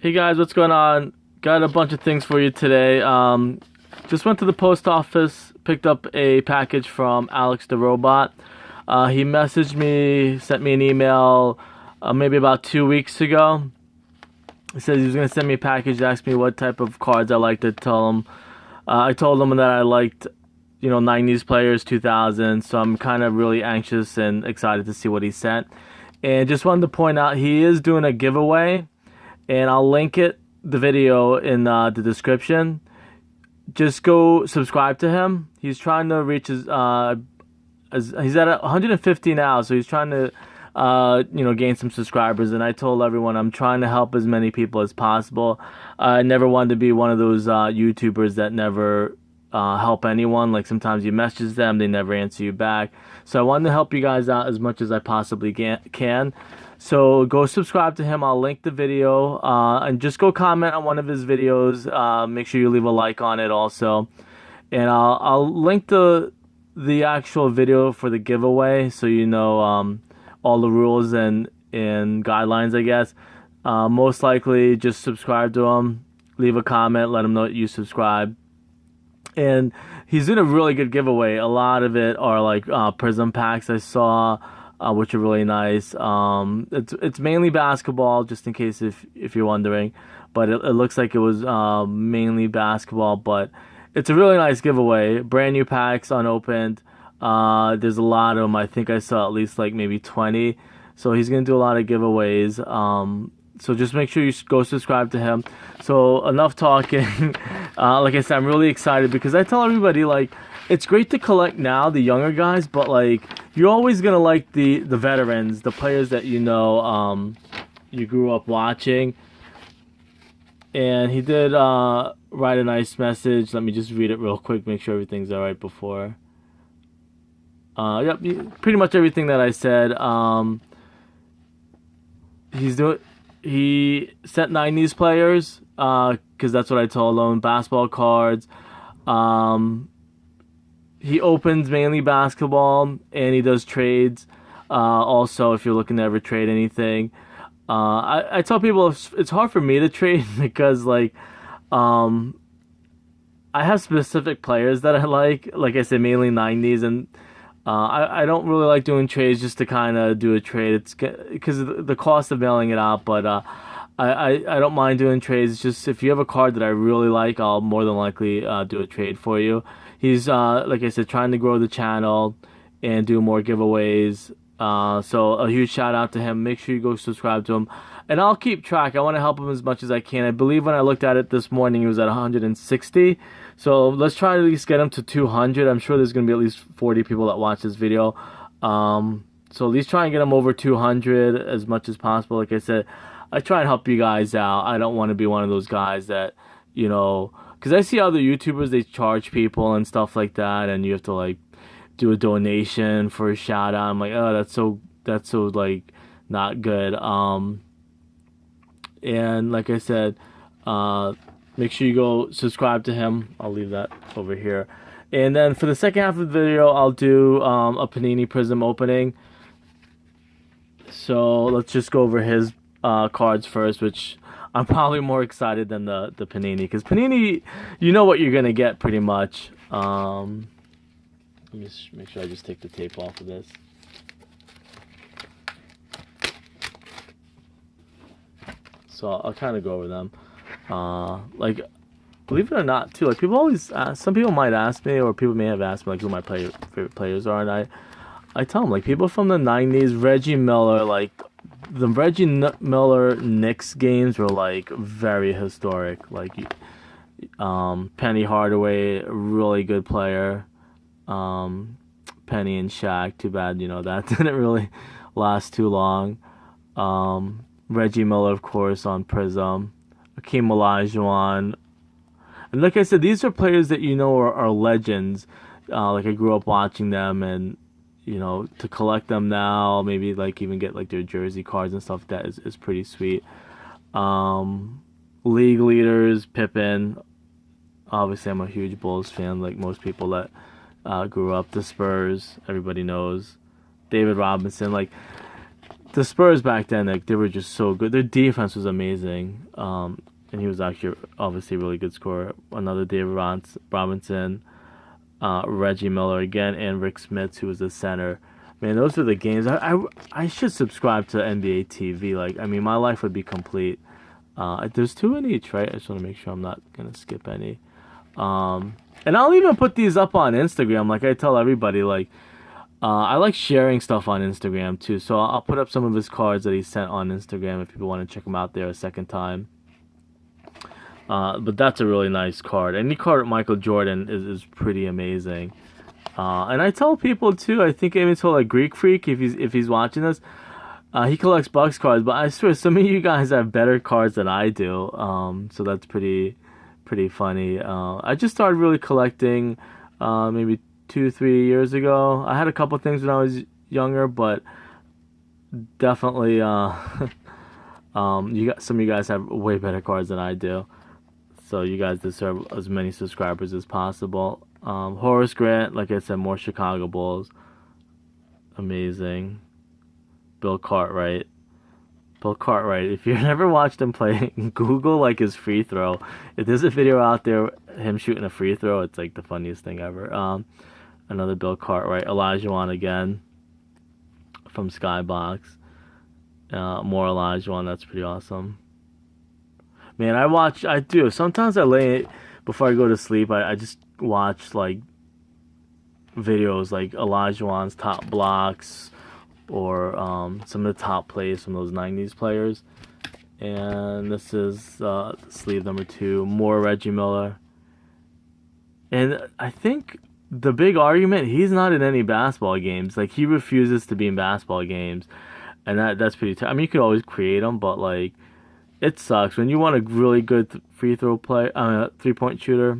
Hey guys, what's going on? Got a bunch of things for you today. Just went to the post office, picked up a package from ALEXDAROBOT. He messaged me, sent me an email maybe about 2 weeks ago. He said he was going to send me a package, ask me what type of cards I liked to tell him. I told him that I liked, 90s players, 2000s, so I'm kind of really anxious and excited to see what he sent. And just wanted to point out, he is doing a giveaway. And I'll link the video in the description. Just go subscribe to him. He's trying to reach he's at 150 now, so he's trying to, gain some subscribers. And I told everyone I'm trying to help as many people as possible. I never wanted to be one of those YouTubers that never help anyone. Like sometimes you message them, they never answer you back. So I wanted to help you guys out as much as I possibly can. So go subscribe to him. I'll link the video and just go comment on one of his videos. Make sure you leave a like on it also, and I'll link the actual video for the giveaway so you know all the rules and guidelines, I guess. Most likely just subscribe to him, leave a comment, let him know that you subscribe. And he's doing a really good giveaway. A lot of it are like Prizm packs I saw, which are really nice. It's mainly basketball, just in case if you're wondering. But it looks like it was mainly basketball. But it's a really nice giveaway. Brand new packs, unopened. There's a lot of them. I think I saw at least like maybe 20. So he's going to do a lot of giveaways. So just make sure you go subscribe to him. So enough talking. Like I said, I'm really excited because I tell everybody, like, it's great to collect now, the younger guys, but like you're always gonna like the veterans, the players that you grew up watching. And he did write a nice message. Let me just read it real quick, make sure everything's all right before. Yep, pretty much everything that I said. He sent 90s players, because that's what I told him. Basketball cards. He opens mainly basketball, and he does trades. Also, if you're looking to ever trade anything, I tell people it's hard for me to trade because like I have specific players that I like. Like I said, mainly 90s, and I don't really like doing trades just to kind of do a trade. It's because of the cost of mailing it out, but I don't mind doing trades. It's just if you have a card that I really like, I'll more than likely do a trade for you. He's, like I said, trying to grow the channel and do more giveaways. So a huge shout out to him. Make sure you go subscribe to him. And I'll keep track. I want to help him as much as I can. I believe when I looked at it this morning, he was at 160. So let's try to at least get him to 200. I'm sure there's going to be at least 40 people that watch this video. So at least try and get him over 200 as much as possible. Like I said, I try and help you guys out. I don't want to be one of those guys that, because I see other YouTubers, they charge people and stuff like that, and you have to like do a donation for a shout out. I'm like, oh, that's so like not good. And like I said, make sure you go subscribe to him. I'll leave that over here. And then for the second half of the video, I'll do a Panini Prizm opening. So let's just go over his cards first, which I'm probably more excited than the Panini, because Panini, you know what you're gonna get pretty much. Let me just make sure I just take the tape off of this. So I'll kind of go over them. Like, believe it or not, too, like people always ask, some people might ask me, or people may have asked me like who my favorite players are, and I tell them like people from the 90s, Reggie Miller, like. The Reggie Miller Knicks games were like very historic. Like Penny Hardaway, really good player. Penny and Shaq, too bad that didn't really last too long. Reggie Miller, of course, on Prizm. Hakeem Olajuwon. And like I said, these are players that are legends. Like I grew up watching them, and to collect them now, maybe like even get like their jersey cards and stuff, that is pretty sweet. League leaders, Pippen. Obviously, I'm a huge Bulls fan, like most people that grew up. The Spurs, everybody knows. David Robinson, like the Spurs back then, like, they were just so good. Their defense was amazing. And he was actually obviously a really good scorer. Another David Robinson, Reggie Miller again, and Rick Smits, who was the center. Man, those are the games. I should subscribe to NBA TV. Like, I mean, my life would be complete. There's 2 in each, right? I just want to make sure I'm not gonna skip any. And I'll even put these up on Instagram. Like I tell everybody, like, I like sharing stuff on Instagram too. So I'll put up some of his cards that he sent on Instagram if people want to check them out there a second time. But that's a really nice card. Any card of Michael Jordan is pretty amazing. And I tell people too. I think I even told like Greek Freak if he's watching this. He collects Bucks cards, but I swear some of you guys have better cards than I do. So that's pretty funny. I just started really collecting maybe 2-3 years ago. I had a couple things when I was younger, but definitely you got some of you guys have way better cards than I do. So you guys deserve as many subscribers as possible. Horace Grant, like I said, more Chicago Bulls. Amazing. Bill Cartwright. If you've never watched him play, Google like his free throw. If there's a video out there him shooting a free throw, it's like the funniest thing ever. Another Bill Cartwright. Olajuwon again from Skybox. More Olajuwon. That's pretty awesome. Man, I do. Sometimes I lay before I go to sleep. I just watch like videos like Olajuwon's top blocks or some of the top plays from those 90s players. And this is sleeve number 2, more Reggie Miller. And I think the big argument, he's not in any basketball games. Like, he refuses to be in basketball games. And that's pretty tough. I mean, you could always create them, but like, it sucks when you want a really good free throw play, 3-point shooter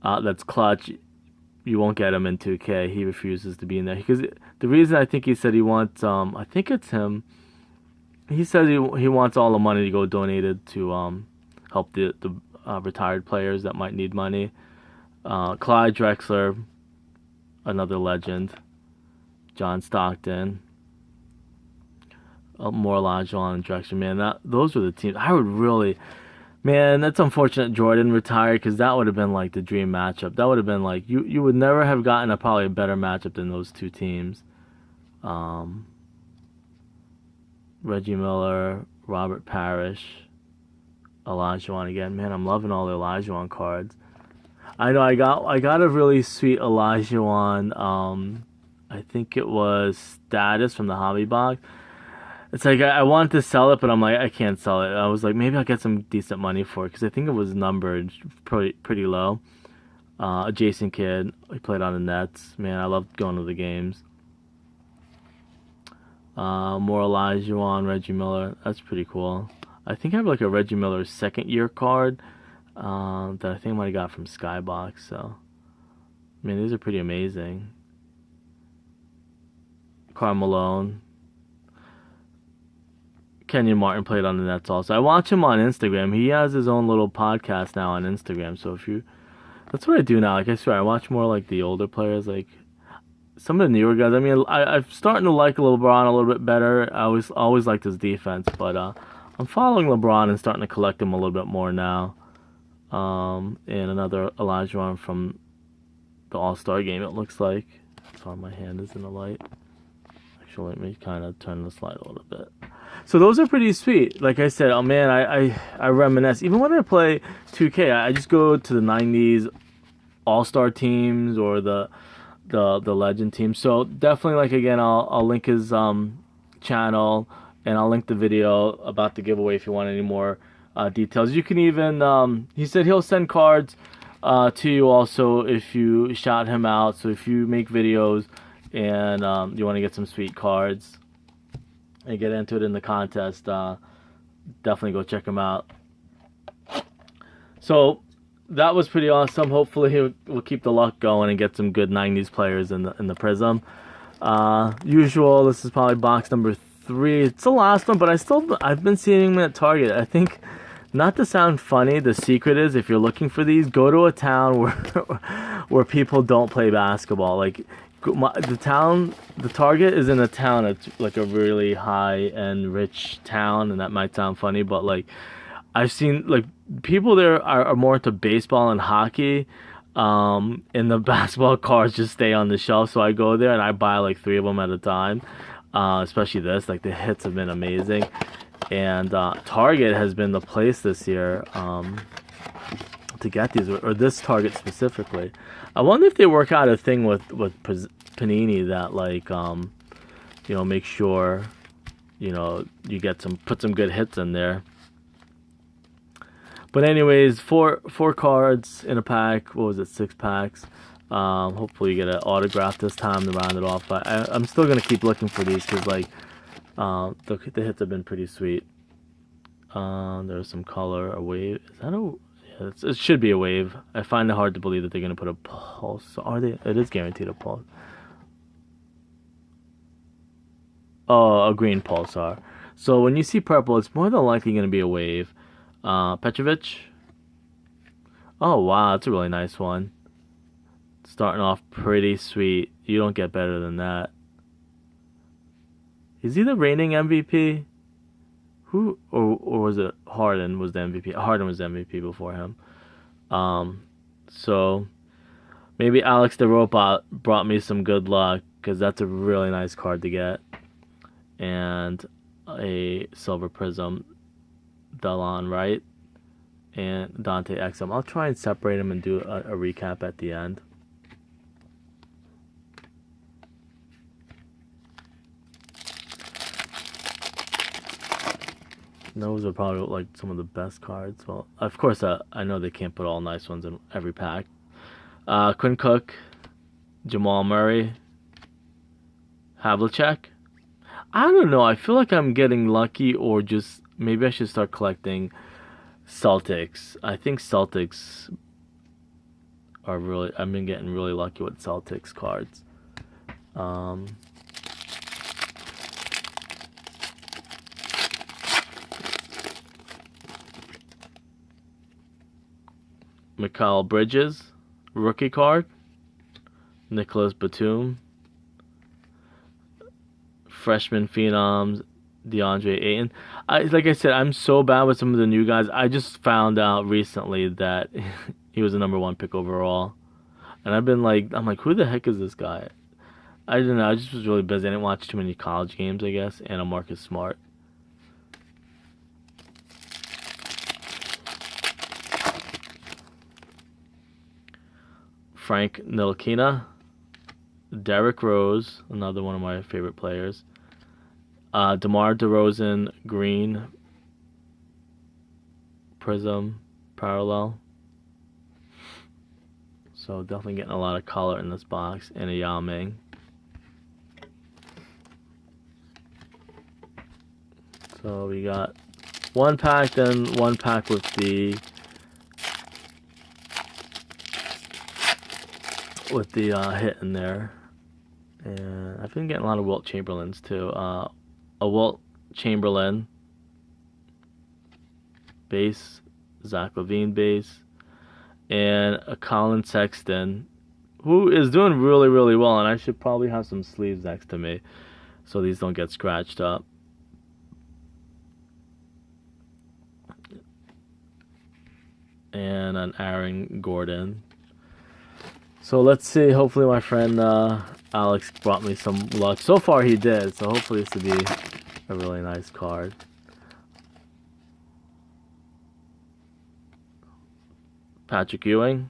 that's clutch. You won't get him in 2K. He refuses to be in there because the reason I think he said he wants, I think it's him. He says he wants all the money to go donated to help the retired players that might need money. Clyde Drexler, another legend. John Stockton. More Olajuwon and Drexler. Man, those were the teams. I would really... Man, that's unfortunate Jordan retired because that would have been like the dream matchup. That would have been like... You would never have gotten probably a better matchup than those two teams. Reggie Miller, Robert Parrish, Olajuwon again. Man, I'm loving all the Olajuwon cards. I know I got a really sweet Olajuwon. I think it was Status from the Hobby Box. It's like I wanted to sell it, but I'm like, I can't sell it. I was like, maybe I'll get some decent money for it because I think it was numbered pretty low. Jason Kidd, he played on the Nets. Man, I loved going to the games. More Olajuwon, Reggie Miller. That's pretty cool. I think I have like a Reggie Miller second year card that I think I might have got from Skybox. So, I mean, these are pretty amazing. Karl Malone. Kenyon Martin played on the Nets also. I watch him on Instagram. He has his own little podcast now on Instagram. So that's what I do now. Like, I swear, I watch more like the older players, like some of the newer guys. I mean, I'm starting to like LeBron a little bit better. I always liked his defense, but I'm following LeBron and starting to collect him a little bit more now. And another Olajuwon from the All-Star game, it looks like. Sorry, my hand is in the light. Actually, let me kind of turn the slide a little bit. So those are pretty sweet. Like I said, oh man, I reminisce. Even when I play 2K, I just go to the 90s All-Star teams or the Legend team. So definitely, like, again, I'll link his channel and I'll link the video about the giveaway if you want any more details. You can even he said he'll send cards to you also if you shout him out. So if you make videos and you want to get some sweet cards and get into it in the contest, definitely go check him out. So that was pretty awesome. Hopefully we'll keep the luck going and get some good 90s players in the Prizm. Usual, this is probably box number 3. It's the last one, but I've been seeing them at Target. I think, not to sound funny, the secret is if you're looking for these, go to a town where people don't play basketball. Like, The Target is in a town. It's like a really high and rich town, and that might sound funny, but like I've seen like people there are more into baseball and hockey. And the basketball cards just stay on the shelf, so I go there and I buy like three of them at a time. Especially this, like the hits have been amazing, and Target has been the place this year to get these, or this Target specifically. I wonder if they work out a thing with Panini that like make sure you get put some good hits in there. But anyways, four cards in a pack. What was it? 6 packs. Hopefully you get an autograph this time to round it off. But I'm still gonna keep looking for these because like the hits have been pretty sweet. There's some color. A wave. Is that a? Yeah, it should be a wave. I find it hard to believe that they're gonna put a pulse. Are they? It is guaranteed a pulse. Oh, a green pulsar. So when you see purple, it's more than likely gonna be a wave. Petrovic. Oh wow, that's a really nice one. Starting off pretty sweet. You don't get better than that. Is he the reigning MVP? Or was it Harden was the MVP? Harden was the MVP before him. So maybe ALEXDAROBOT brought me some good luck because that's a really nice card to get. And a silver prism. Delon Wright and Dante Exum. I'll try and separate them and do a recap at the end. Those are probably like some of the best cards. Well, of course, I know they can't put all nice ones in every pack. Quinn Cook, Jamal Murray, Havlicek. I don't know. I feel like I'm getting lucky, or just maybe I should start collecting Celtics. I think Celtics are really. I've been getting really lucky with Celtics cards. Mikal Bridges, rookie card. Nicholas Batum. Freshman phenoms, DeAndre Ayton. Like I said, I'm so bad with some of the new guys. I just found out recently that he was the #1 pick overall, and I'm like, who the heck is this guy? I didn't know. I just was really busy. I didn't watch too many college games, I guess. And a Marcus Smart. Frank Ntilikina, Derrick Rose, another one of my favorite players. DeMar DeRozan, green prism parallel. So definitely getting a lot of color in this box. And a Yao Ming. So we got one pack, then one pack with the hit in there. And I've been getting a lot of Wilt Chamberlains too. A Wilt Chamberlain base, Zach LaVine base, and a Colin Sexton, who is doing really, really well. And I should probably have some sleeves next to me so these don't get scratched up. And an Aaron Gordon. So let's see. Hopefully my friend Alex brought me some luck. So far he did. So hopefully this will be a really nice card. Patrick Ewing.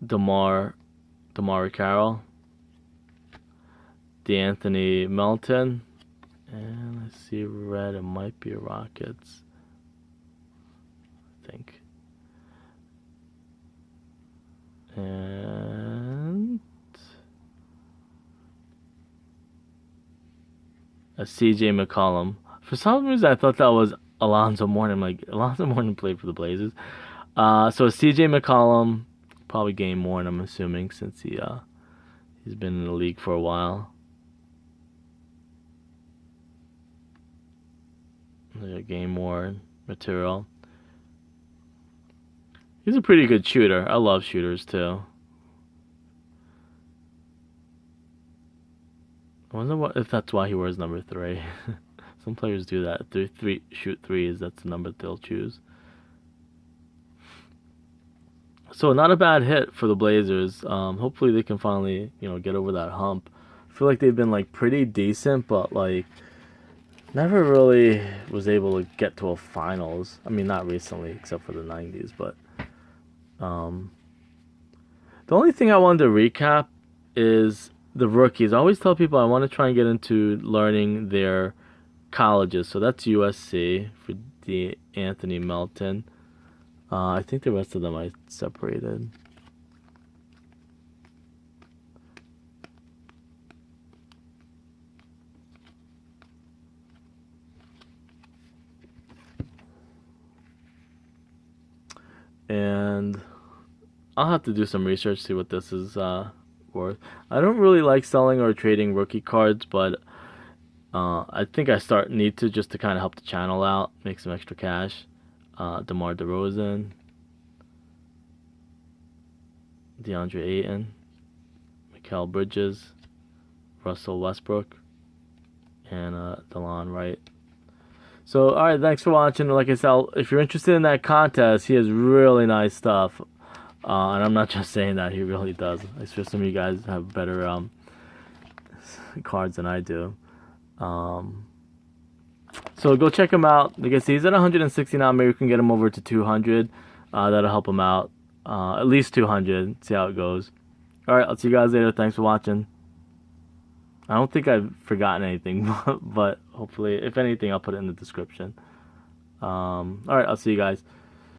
DeMar Carroll. DeAnthony Melton. And let's see, red. It might be Rockets. I think. And a CJ McCollum. For some reason, I thought that was Alonzo Mourning. Like, Alonzo Mourning played for the Blazers. So a CJ McCollum, probably game worn, I'm assuming, since he's been in the league for a while. Game worn material. He's a pretty good shooter. I love shooters too. I wonder if that's why he wears number 3. Some players do that. If they shoot threes, that's the number they'll choose. So not a bad hit for the Blazers. Hopefully they can finally, get over that hump. I feel like they've been like pretty decent, but like never really was able to get to a finals. I mean, not recently, except for the 90s, but the only thing I wanted to recap is the rookies. I always tell people I want to try and get into learning their colleges. So that's USC for the Anthony Melton. I think the rest of them I separated. And I'll have to do some research, see what this is worth. I don't really like selling or trading rookie cards, but I think I need to just to kind of help the channel out, make some extra cash. DeMar DeRozan, DeAndre Ayton, Mikal Bridges, Russell Westbrook, and DeLon Wright. So, alright, thanks for watching. Like I said, if you're interested in that contest, he has really nice stuff. And I'm not just saying that, he really does. It's just some of you guys have better cards than I do. So go check him out. Like I said, he's at 160 now. Maybe we can get him over to 200. That'll help him out. At least 200. See how it goes. Alright, I'll see you guys later. Thanks for watching. I don't think I've forgotten anything, but hopefully, if anything, I'll put it in the description. Alright, I'll see you guys.